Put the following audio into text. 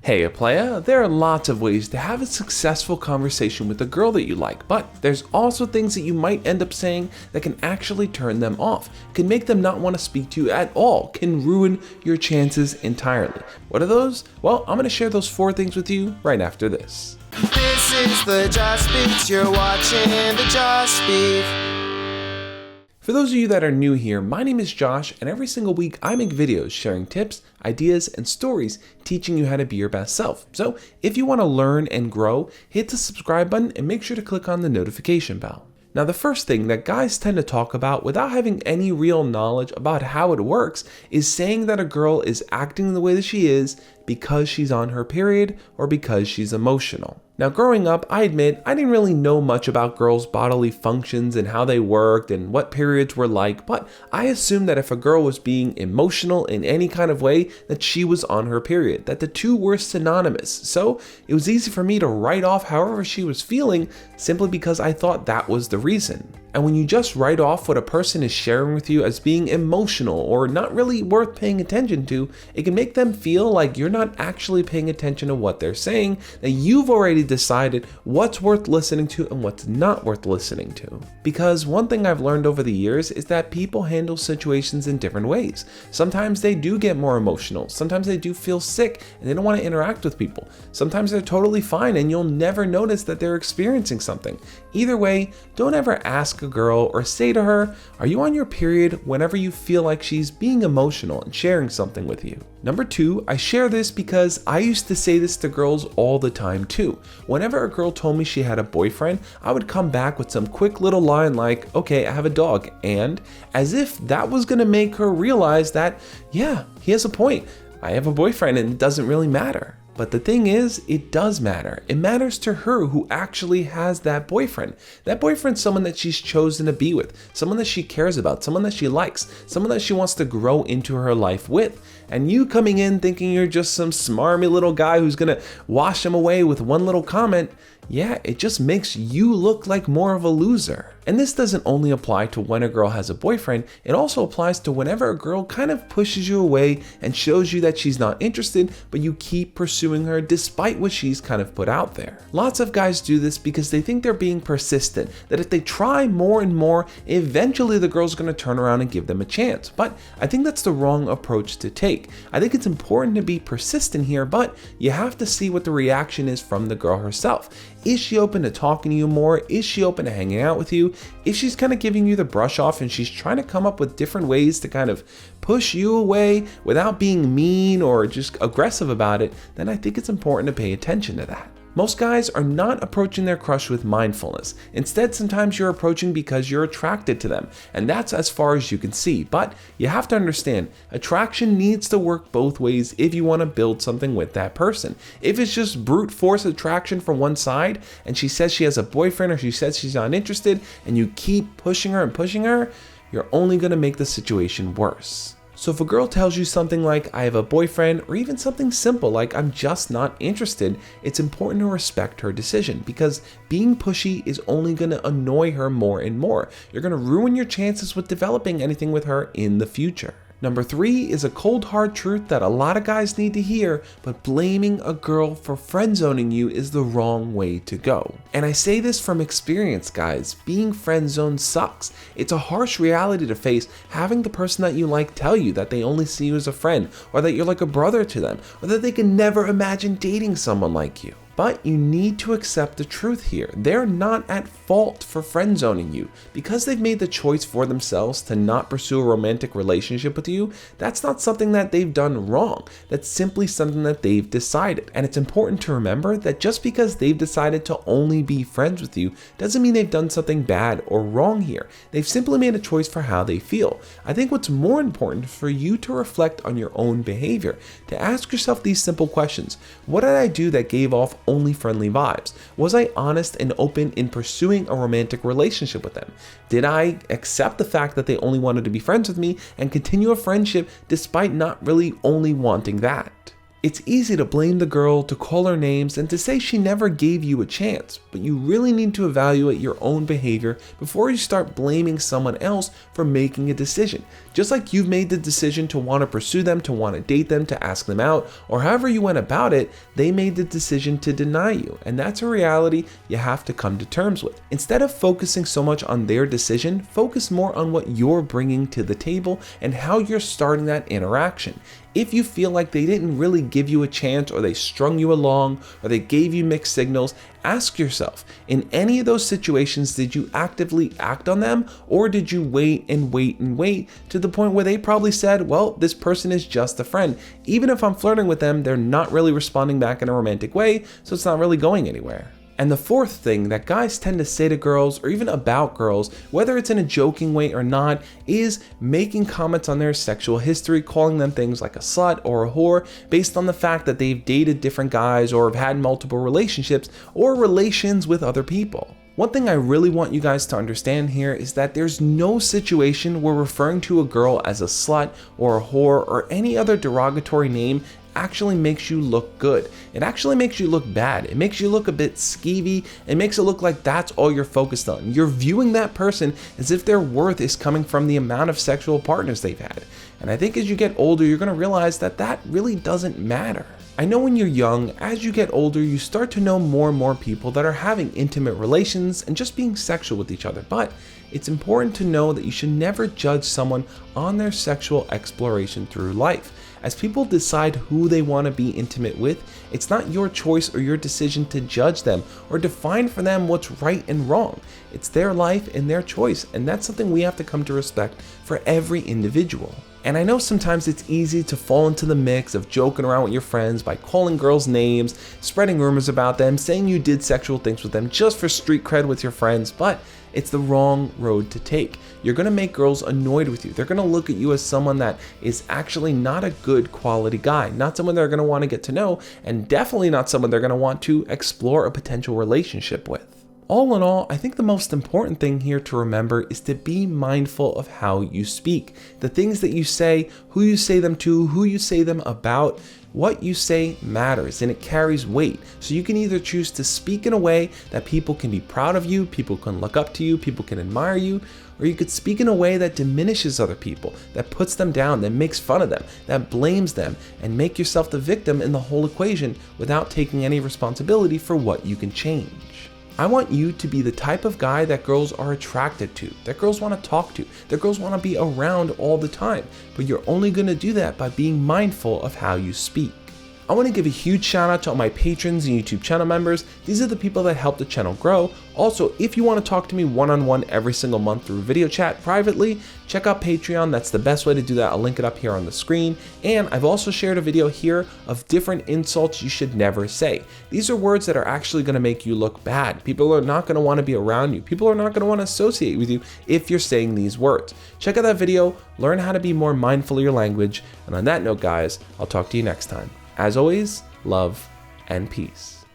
Hey playa, there are lots of ways to have a successful conversation with a girl that you like, but there's also things that you might end up saying that can actually turn them off, can make them not want to speak to you at all, can ruin your chances entirely. What are those? Well, I'm going to share those 4 things with you right after this. This is the Josh Beats, you're watching the Josh Beat. For those of you that are new here, my name is Josh, and every single week I make videos sharing tips, ideas, and stories teaching you how to be your best self. So if you want to learn and grow, hit the subscribe button and make sure to click on the notification bell. Now, the first thing that guys tend to talk about without having any real knowledge about how it works is saying that a girl is acting the way that she is because she's on her period or because she's emotional. Now, growing up, I admit I didn't really know much about girls' bodily functions and how they worked and what periods were like, but I assumed that if a girl was being emotional in any kind of way, that she was on her period, that the two were synonymous. So it was easy for me to write off however she was feeling simply because I thought that was the reason. And when you just write off what a person is sharing with you as being emotional or not really worth paying attention to, it can make them feel like you're not actually paying attention to what they're saying, that you've already decided what's worth listening to and what's not worth listening to. Because one thing I've learned over the years is that people handle situations in different ways. Sometimes they do get more emotional, sometimes they do feel sick and they don't want to interact with people. Sometimes they're totally fine and you'll never notice that they're experiencing something. Either way, don't ever ask a girl or say to her, "Are you on your period?" whenever you feel like she's being emotional and sharing something with you. Number 2, I share this because I used to say this to girls all the time too. Whenever a girl told me she had a boyfriend, I would come back with some quick little line like, "Okay, I have a dog," and as if that was gonna make her realize that, yeah, he has a point. I have a boyfriend and it doesn't really matter. But the thing is, it does matter. It matters to her who actually has that boyfriend. That boyfriend's someone that she's chosen to be with, someone that she cares about, someone that she likes, someone that she wants to grow into her life with. And you coming in thinking you're just some smarmy little guy who's gonna wash him away with one little comment, yeah, it just makes you look like more of a loser. And this doesn't only apply to when a girl has a boyfriend, it also applies to whenever a girl kind of pushes you away and shows you that she's not interested, but you keep pursuing her despite what she's kind of put out there. Lots of guys do this because they think they're being persistent, that if they try more and more, eventually the girl's gonna turn around and give them a chance. But I think that's the wrong approach to take. I think it's important to be persistent here, but you have to see what the reaction is from the girl herself. Is she open to talking to you more? Is she open to hanging out with you? If she's kind of giving you the brush off and she's trying to come up with different ways to kind of push you away without being mean or just aggressive about it, then I think it's important to pay attention to that. Most guys are not approaching their crush with mindfulness. Instead, sometimes you're approaching because you're attracted to them, and that's as far as you can see. But you have to understand, attraction needs to work both ways if you want to build something with that person. If it's just brute force attraction from one side, and she says she has a boyfriend or she says she's not interested, and you keep pushing her, you're only going to make the situation worse. So if a girl tells you something like, "I have a boyfriend," or even something simple like, "I'm just not interested," it's important to respect her decision because being pushy is only going to annoy her more and more. You're going to ruin your chances with developing anything with her in the future. Number 3 is a cold hard truth that a lot of guys need to hear, but blaming a girl for friend zoning you is the wrong way to go. And I say this from experience, guys. Being friend zoned sucks. It's a harsh reality to face, having the person that you like tell you that they only see you as a friend, or that you're like a brother to them, or that they can never imagine dating someone like you. But you need to accept the truth here. They're not at fault for friend zoning you. Because they've made the choice for themselves to not pursue a romantic relationship with you, that's not something that they've done wrong. That's simply something that they've decided. And it's important to remember that just because they've decided to only be friends with you doesn't mean they've done something bad or wrong here. They've simply made a choice for how they feel. I think what's more important is for you to reflect on your own behavior, to ask yourself these simple questions. What did I do that gave off only friendly vibes? Was I honest and open in pursuing a romantic relationship with them? Did I accept the fact that they only wanted to be friends with me and continue a friendship despite not really only wanting that? It's easy to blame the girl, to call her names, and to say she never gave you a chance, but you really need to evaluate your own behavior before you start blaming someone else for making a decision. Just like you've made the decision to want to pursue them, to want to date them, to ask them out, or however you went about it, they made the decision to deny you, and that's a reality you have to come to terms with. Instead of focusing so much on their decision, focus more on what you're bringing to the table and how you're starting that interaction. If you feel like they didn't really give you a chance, or they strung you along, or they gave you mixed signals, ask yourself, in any of those situations, did you actively act on them, or did you wait and wait and wait to the point where they probably said, well, this person is just a friend. Even if I'm flirting with them, they're not really responding back in a romantic way, so it's not really going anywhere. And the fourth thing that guys tend to say to girls, or even about girls, whether it's in a joking way or not, is making comments on their sexual history, calling them things like a slut or a whore based on the fact that they've dated different guys or have had multiple relationships or relations with other people. One thing I really want you guys to understand here is that there's no situation where referring to a girl as a slut or a whore or any other derogatory name actually makes you look good. It actually makes you look bad. It makes you look a bit skeevy. It makes it look like that's all you're focused on. You're viewing that person as if their worth is coming from the amount of sexual partners they've had. And I think as you get older, you're going to realize that that really doesn't matter. I know when you're young, as you get older, you start to know more and more people that are having intimate relations and just being sexual with each other. But it's important to know that you should never judge someone on their sexual exploration through life. As people decide who they want to be intimate with, it's not your choice or your decision to judge them or define for them what's right and wrong. It's their life and their choice, and that's something we have to come to respect for every individual. And I know sometimes it's easy to fall into the mix of joking around with your friends by calling girls names, spreading rumors about them, saying you did sexual things with them just for street cred with your friends, but it's the wrong road to take. You're going to make girls annoyed with you. They're going to look at you as someone that is actually not a good quality guy, not someone they're going to want to get to know, and definitely not someone they're going to want to explore a potential relationship with. All in all, I think the most important thing here to remember is to be mindful of how you speak. The things that you say, who you say them to, who you say them about. What you say matters and it carries weight. So you can either choose to speak in a way that people can be proud of you, people can look up to you, people can admire you, or you could speak in a way that diminishes other people, that puts them down, that makes fun of them, that blames them, and make yourself the victim in the whole equation without taking any responsibility for what you can change. I want you to be the type of guy that girls are attracted to, that girls want to talk to, that girls want to be around all the time, but you're only going to do that by being mindful of how you speak. I want to give a huge shout out to all my patrons and YouTube channel members. These are the people that help the channel grow. Also, if you want to talk to me one-on-one every single month through video chat privately, check out Patreon. That's the best way to do that. I'll link it up here on the screen. And I've also shared a video here of different insults you should never say. These are words that are actually going to make you look bad. People are not going to want to be around you. People are not going to want to associate with you if you're saying these words. Check out that video, learn how to be more mindful of your language. And on that note, guys, I'll talk to you next time. As always, love and peace.